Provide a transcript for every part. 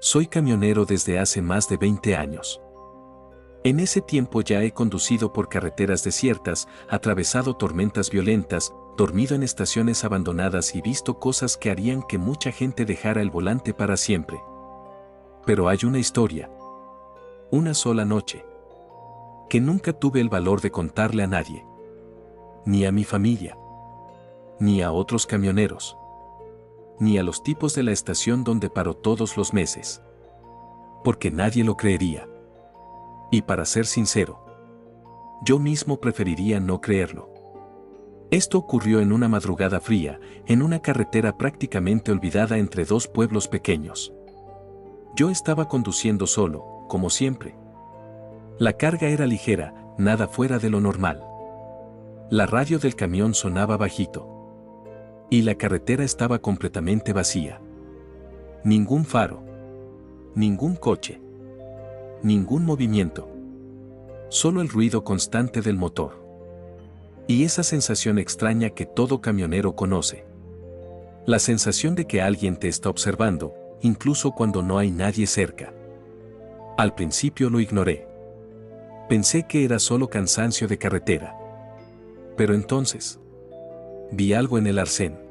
Soy camionero desde hace más de 20 años. En ese tiempo ya he conducido por carreteras desiertas, atravesado tormentas violentas, dormido en estaciones abandonadas y visto cosas que harían que mucha gente dejara el volante para siempre. Pero hay una historia. Una sola noche. Que nunca tuve el valor de contarle a nadie. Ni a mi familia. Ni a otros camioneros. Ni a los tipos de la estación donde paro todos los meses. Porque nadie lo creería. Y para ser sincero, yo mismo preferiría no creerlo. Esto ocurrió en una madrugada fría, en una carretera prácticamente olvidada entre dos pueblos pequeños. Yo estaba conduciendo solo, como siempre. La carga era ligera, nada fuera de lo normal. La radio del camión sonaba bajito. Y la carretera estaba completamente vacía. Ningún faro. Ningún coche. Ningún movimiento. Solo el ruido constante del motor. Y esa sensación extraña que todo camionero conoce. La sensación de que alguien te está observando, incluso cuando no hay nadie cerca. Al principio lo ignoré. Pensé que era solo cansancio de carretera. Pero entonces, vi algo en el arcén.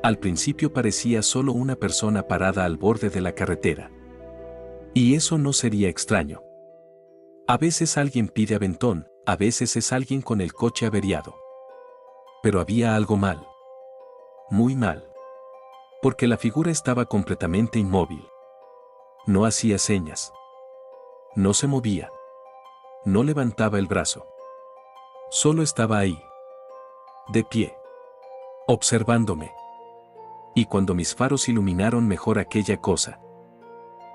Al principio parecía solo una persona parada al borde de la carretera. Y eso no sería extraño. A veces alguien pide aventón, a veces es alguien con el coche averiado. Pero había algo mal. Muy mal. Porque la figura estaba completamente inmóvil. No hacía señas. No se movía. No levantaba el brazo. Solo estaba ahí. De pie. Observándome. Y cuando mis faros iluminaron mejor aquella cosa,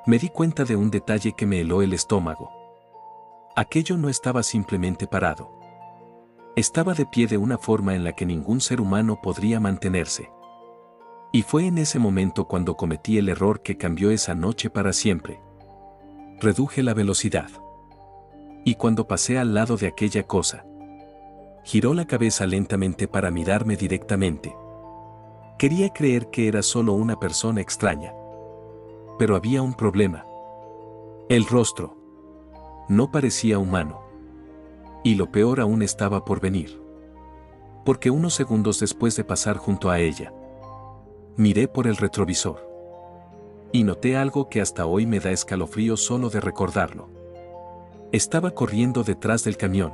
me di cuenta de un detalle que me heló el estómago. Aquello no estaba simplemente parado. Estaba de pie de una forma en la que ningún ser humano podría mantenerse. Y fue en ese momento cuando cometí el error que cambió esa noche para siempre. Reduje la velocidad. Y cuando pasé al lado de aquella cosa, giró la cabeza lentamente para mirarme directamente. Quería creer que era solo una persona extraña. Pero había un problema. El rostro. No parecía humano. Y lo peor aún estaba por venir. Porque unos segundos después de pasar junto a ella, miré por el retrovisor. Y noté algo que hasta hoy me da escalofrío solo de recordarlo. Estaba corriendo detrás del camión.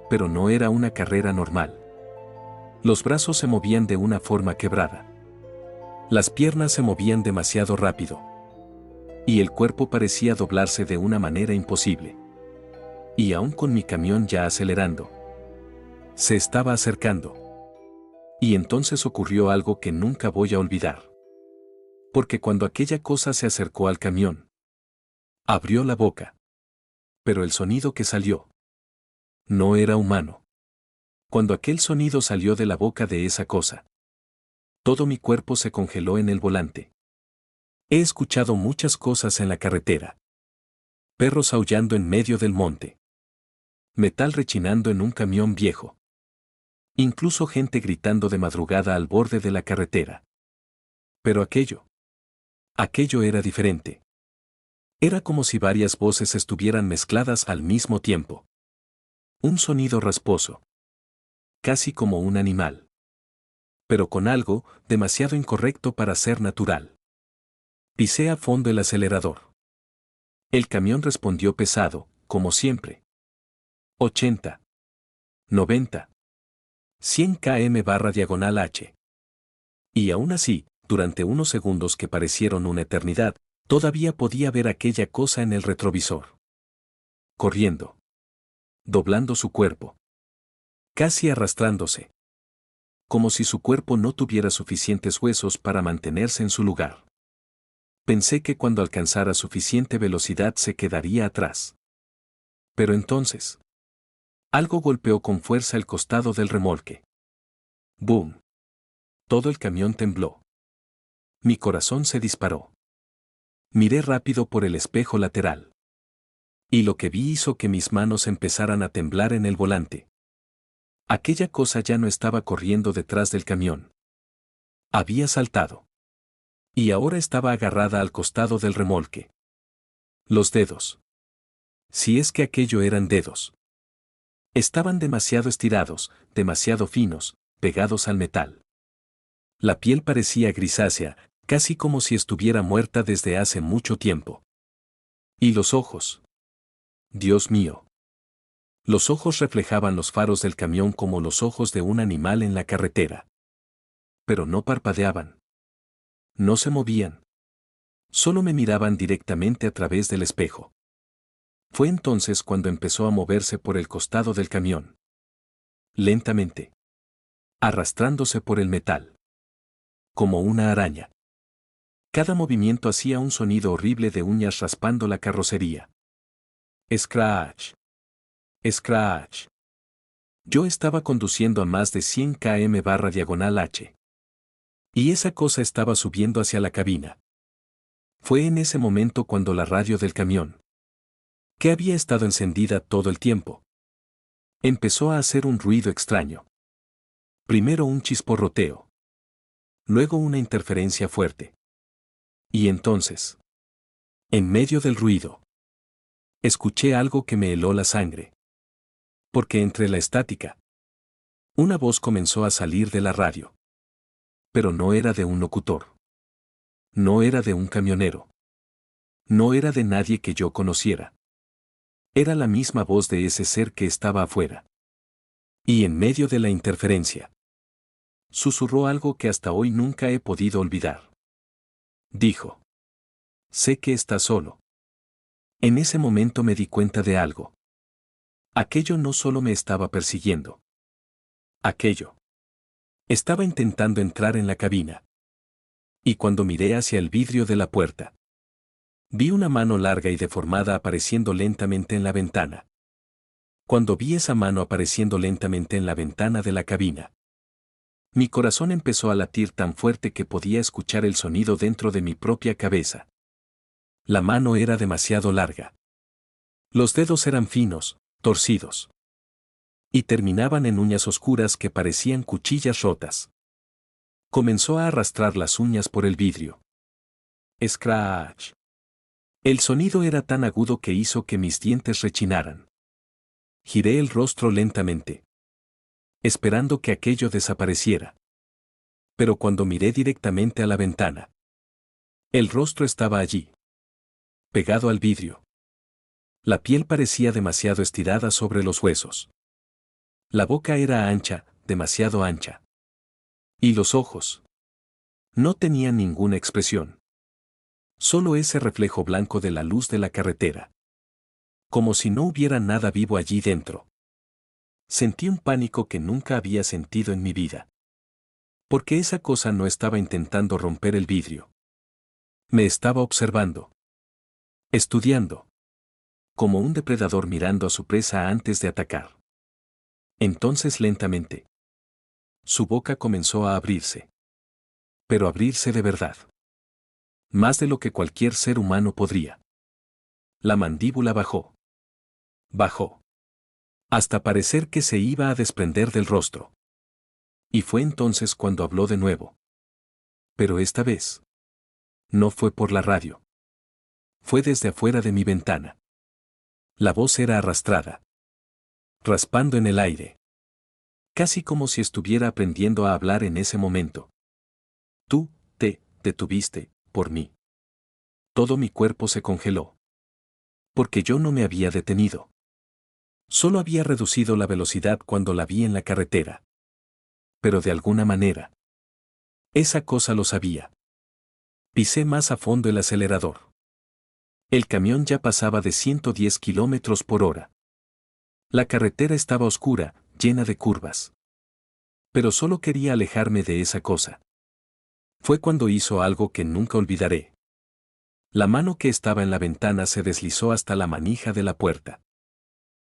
Pero no era una carrera normal. Los brazos se movían de una forma quebrada. Las piernas se movían demasiado rápido. Y el cuerpo parecía doblarse de una manera imposible. Y aún con mi camión ya acelerando, se estaba acercando. Y entonces ocurrió algo que nunca voy a olvidar. Porque cuando aquella cosa se acercó al camión, abrió la boca. Pero el sonido que salió no era humano. Cuando aquel sonido salió de la boca de esa cosa, todo mi cuerpo se congeló en el volante. He escuchado muchas cosas en la carretera. Perros aullando en medio del monte. Metal rechinando en un camión viejo. Incluso gente gritando de madrugada al borde de la carretera. Pero aquello era diferente. Era como si varias voces estuvieran mezcladas al mismo tiempo. Un sonido rasposo. Casi como un animal. Pero con algo demasiado incorrecto para ser natural. Pisé a fondo el acelerador. El camión respondió pesado, como siempre. 80. 90. 100 km/h. Y aún así, durante unos segundos que parecieron una eternidad, todavía podía ver aquella cosa en el retrovisor. Corriendo. Doblando su cuerpo. Casi arrastrándose. Como si su cuerpo no tuviera suficientes huesos para mantenerse en su lugar. Pensé que cuando alcanzara suficiente velocidad se quedaría atrás. Pero entonces, algo golpeó con fuerza el costado del remolque. ¡Boom! Todo el camión tembló. Mi corazón se disparó. Miré rápido por el espejo lateral. Y lo que vi hizo que mis manos empezaran a temblar en el volante. Aquella cosa ya no estaba corriendo detrás del camión. Había saltado. Y ahora estaba agarrada al costado del remolque. Los dedos. Si es que aquello eran dedos. Estaban demasiado estirados, demasiado finos, pegados al metal. La piel parecía grisácea, casi como si estuviera muerta desde hace mucho tiempo. ¿Y los ojos? Dios mío. Los ojos reflejaban los faros del camión como los ojos de un animal en la carretera. Pero no parpadeaban. No se movían. Solo me miraban directamente a través del espejo. Fue entonces cuando empezó a moverse por el costado del camión. Lentamente. Arrastrándose por el metal. Como una araña. Cada movimiento hacía un sonido horrible de uñas raspando la carrocería. Scratch. Scratch. Yo estaba conduciendo a más de 100 km/h. Y esa cosa estaba subiendo hacia la cabina. Fue en ese momento cuando la radio del camión, que había estado encendida todo el tiempo, empezó a hacer un ruido extraño. Primero un chisporroteo. Luego una interferencia fuerte. Y entonces, en medio del ruido, escuché algo que me heló la sangre. Porque entre la estática, una voz comenzó a salir de la radio. Pero no era de un locutor. No era de un camionero. No era de nadie que yo conociera. Era la misma voz de ese ser que estaba afuera. Y en medio de la interferencia, susurró algo que hasta hoy nunca he podido olvidar. Dijo: sé que estás solo. En ese momento me di cuenta de algo. Aquello no solo me estaba persiguiendo. Aquello estaba intentando entrar en la cabina. Y cuando miré hacia el vidrio de la puerta, vi una mano larga y deformada apareciendo lentamente en la ventana. Cuando vi esa mano apareciendo lentamente en la ventana de la cabina, mi corazón empezó a latir tan fuerte que podía escuchar el sonido dentro de mi propia cabeza. La mano era demasiado larga. Los dedos eran finos, torcidos. Y terminaban en uñas oscuras que parecían cuchillas rotas. Comenzó a arrastrar las uñas por el vidrio. Scratch. El sonido era tan agudo que hizo que mis dientes rechinaran. Giré el rostro lentamente, esperando que aquello desapareciera. Pero cuando miré directamente a la ventana, el rostro estaba allí, pegado al vidrio. La piel parecía demasiado estirada sobre los huesos. La boca era ancha, demasiado ancha. Y los ojos no tenían ninguna expresión. Solo ese reflejo blanco de la luz de la carretera. Como si no hubiera nada vivo allí dentro. Sentí un pánico que nunca había sentido en mi vida. Porque esa cosa no estaba intentando romper el vidrio. Me estaba observando. Estudiando. Como un depredador mirando a su presa antes de atacar. Entonces lentamente, su boca comenzó a abrirse. Pero abrirse de verdad. Más de lo que cualquier ser humano podría. La mandíbula bajó. Bajó. Hasta parecer que se iba a desprender del rostro. Y fue entonces cuando habló de nuevo. Pero esta vez, no fue por la radio. Fue desde afuera de mi ventana. La voz era arrastrada. Raspando en el aire. Casi como si estuviera aprendiendo a hablar en ese momento. Tú, te detuviste, por mí. Todo mi cuerpo se congeló. Porque yo no me había detenido. Solo había reducido la velocidad cuando la vi en la carretera. Pero de alguna manera, esa cosa lo sabía. Pisé más a fondo el acelerador. El camión ya pasaba de 110 kilómetros por hora. La carretera estaba oscura, llena de curvas. Pero solo quería alejarme de esa cosa. Fue cuando hizo algo que nunca olvidaré. La mano que estaba en la ventana se deslizó hasta la manija de la puerta.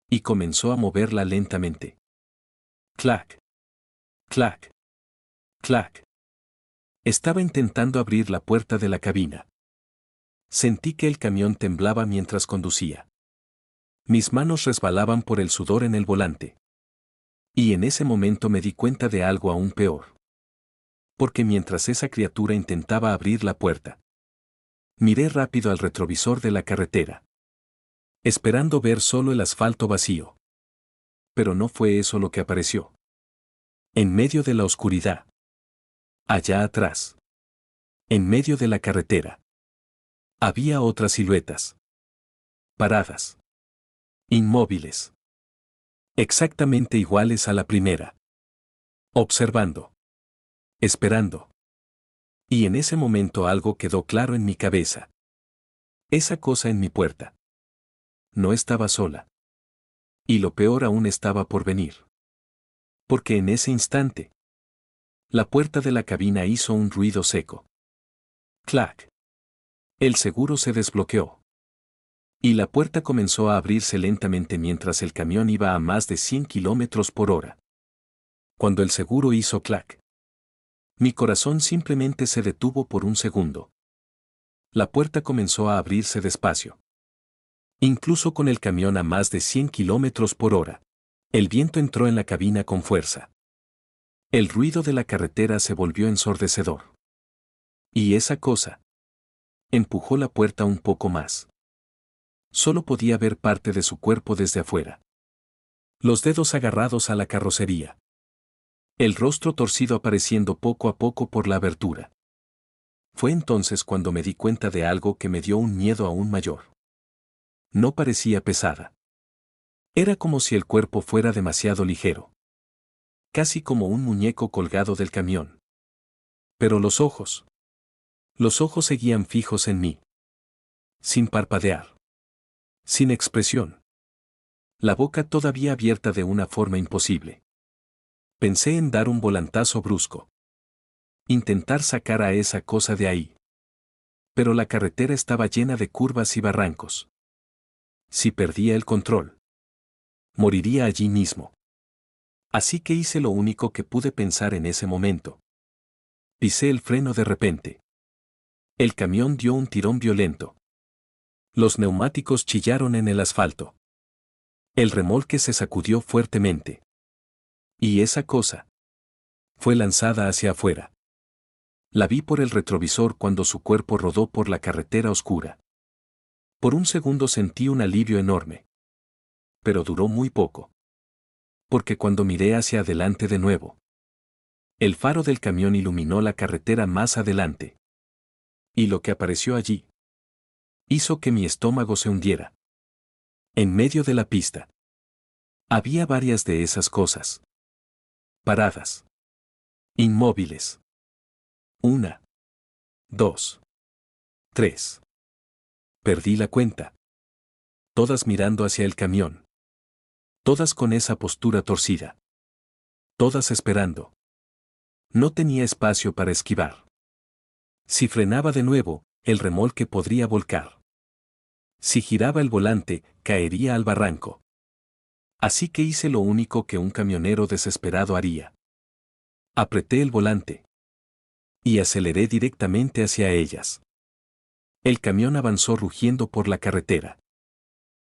Y comenzó a moverla lentamente. Clac. Clac. Clac. Estaba intentando abrir la puerta de la cabina. Sentí que el camión temblaba mientras conducía. Mis manos resbalaban por el sudor en el volante. Y en ese momento me di cuenta de algo aún peor. porque mientras esa criatura intentaba abrir la puerta, miré rápido al retrovisor de la carretera, esperando ver solo el asfalto vacío. Pero no fue eso lo que apareció. En medio de la oscuridad, allá atrás, en medio de la carretera, había otras siluetas, paradas, inmóviles, exactamente iguales a la primera, observando, esperando. Y en ese momento algo quedó claro en mi cabeza. Esa cosa en mi puerta no estaba sola. Y lo peor aún estaba por venir. Porque en ese instante, la puerta de la cabina hizo un ruido seco. ¡Clac! El seguro se desbloqueó. Y la puerta comenzó a abrirse lentamente mientras el camión iba a más de 100 kilómetros por hora. Cuando el seguro hizo clac, mi corazón simplemente se detuvo por un segundo. La puerta comenzó a abrirse despacio. Incluso con el camión a más de 100 kilómetros por hora. El viento entró en la cabina con fuerza. El ruido de la carretera se volvió ensordecedor. Y esa cosa empujó la puerta un poco más. Solo podía ver parte de su cuerpo desde afuera. Los dedos agarrados a la carrocería. El rostro torcido apareciendo poco a poco por la abertura. Fue entonces cuando me di cuenta de algo que me dio un miedo aún mayor. No parecía pesada. Era como si el cuerpo fuera demasiado ligero. Casi como un muñeco colgado del camión. Pero los ojos seguían fijos en mí. Sin parpadear. Sin expresión. La boca todavía abierta de una forma imposible. Pensé en dar un volantazo brusco. Intentar sacar a esa cosa de ahí. Pero la carretera estaba llena de curvas y barrancos. Si perdía el control, moriría allí mismo. Así que hice lo único que pude pensar en ese momento. Pisé el freno de repente. El camión dio un tirón violento. Los neumáticos chillaron en el asfalto. El remolque se sacudió fuertemente. Y esa cosa fue lanzada hacia afuera. La vi por el retrovisor cuando su cuerpo rodó por la carretera oscura. Por un segundo sentí un alivio enorme. Pero duró muy poco. Porque cuando miré hacia adelante de nuevo, el faro del camión iluminó la carretera más adelante. Y lo que apareció allí hizo que mi estómago se hundiera. En medio de la pista había varias de esas cosas. Paradas. Inmóviles. 1, 2, 3. Perdí la cuenta. Todas mirando hacia el camión. Todas con esa postura torcida. Todas esperando. No tenía espacio para esquivar. Si frenaba de nuevo, el remolque podría volcar. Si giraba el volante, caería al barranco. Así que hice lo único que un camionero desesperado haría. Apreté el volante. Y aceleré directamente hacia ellas. El camión avanzó rugiendo por la carretera.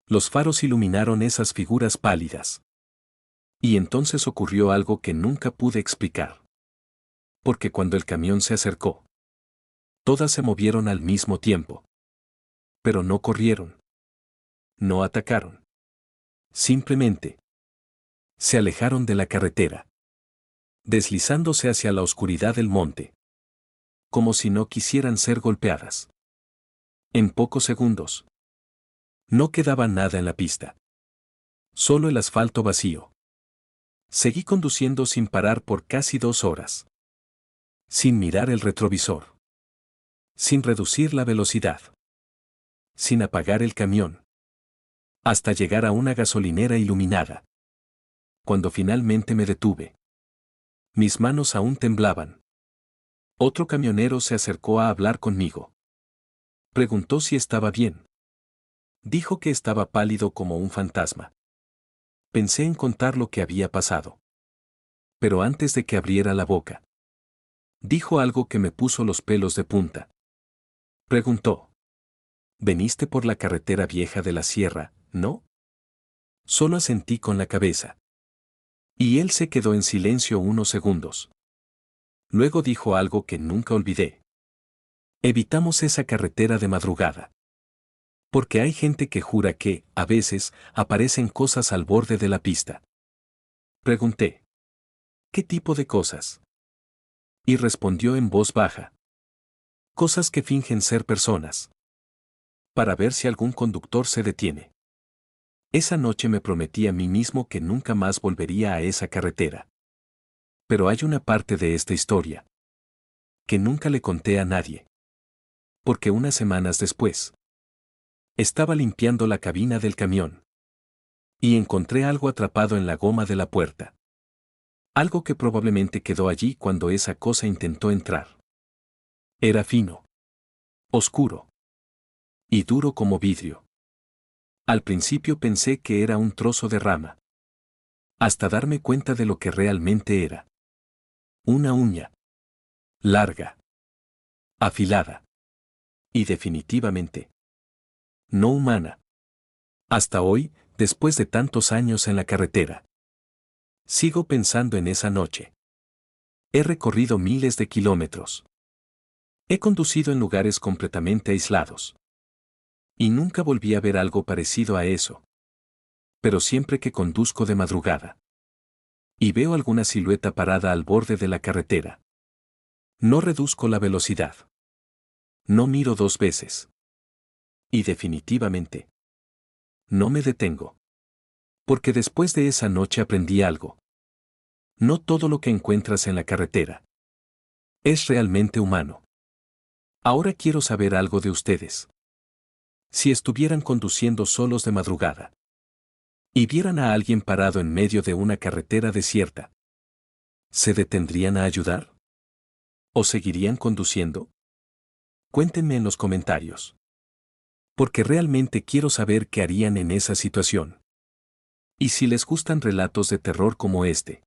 Los faros iluminaron esas figuras pálidas. Y entonces ocurrió algo que nunca pude explicar. Porque cuando el camión se acercó, todas se movieron al mismo tiempo. Pero no corrieron. No atacaron. Simplemente se alejaron de la carretera, deslizándose hacia la oscuridad del monte. Como si no quisieran ser golpeadas. En pocos segundos, no quedaba nada en la pista. Solo el asfalto vacío. Seguí conduciendo sin parar por casi 2 horas. Sin mirar el retrovisor. Sin reducir la velocidad. Sin apagar el camión. Hasta llegar a una gasolinera iluminada. Cuando finalmente me detuve. Mis manos aún temblaban. Otro camionero se acercó a hablar conmigo. Preguntó si estaba bien. Dijo que estaba pálido como un fantasma. Pensé en contar lo que había pasado. Pero antes de que abriera la boca, dijo algo que me puso los pelos de punta. Preguntó. «¿Veniste por la carretera vieja de la sierra, no?» Solo asentí con la cabeza. Y él se quedó en silencio unos segundos. Luego dijo algo que nunca olvidé. Evitamos esa carretera de madrugada. Porque hay gente que jura que, a veces, aparecen cosas al borde de la pista. Pregunté. ¿Qué tipo de cosas? Y respondió en voz baja. Cosas que fingen ser personas. Para ver si algún conductor se detiene. Esa noche me prometí a mí mismo que nunca más volvería a esa carretera. Pero hay una parte de esta historia que nunca le conté a nadie. Porque unas semanas después, estaba limpiando la cabina del camión. Y encontré algo atrapado en la goma de la puerta. Algo que probablemente quedó allí cuando esa cosa intentó entrar. Era fino, oscuro y duro como vidrio. Al principio pensé que era un trozo de rama. Hasta darme cuenta de lo que realmente era. Una uña. Larga. Afilada. Y definitivamente no humana. Hasta hoy, después de tantos años en la carretera, sigo pensando en esa noche. He recorrido miles de kilómetros. He conducido en lugares completamente aislados. Y nunca volví a ver algo parecido a eso. Pero siempre que conduzco de madrugada y veo alguna silueta parada al borde de la carretera, no reduzco la velocidad. No miro dos veces. Y definitivamente, no me detengo. Porque después de esa noche aprendí algo. No todo lo que encuentras en la carretera es realmente humano. Ahora quiero saber algo de ustedes. Si estuvieran conduciendo solos de madrugada y vieran a alguien parado en medio de una carretera desierta, ¿se detendrían a ayudar? ¿O seguirían conduciendo? Cuéntenme en los comentarios. Porque realmente quiero saber qué harían en esa situación. Y si les gustan relatos de terror como este,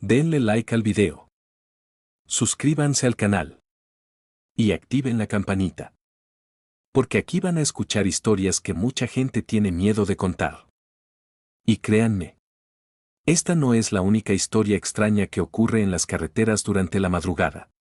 denle like al video. Suscríbanse al canal. Y activen la campanita. Porque aquí van a escuchar historias que mucha gente tiene miedo de contar. Y créanme, esta no es la única historia extraña que ocurre en las carreteras durante la madrugada.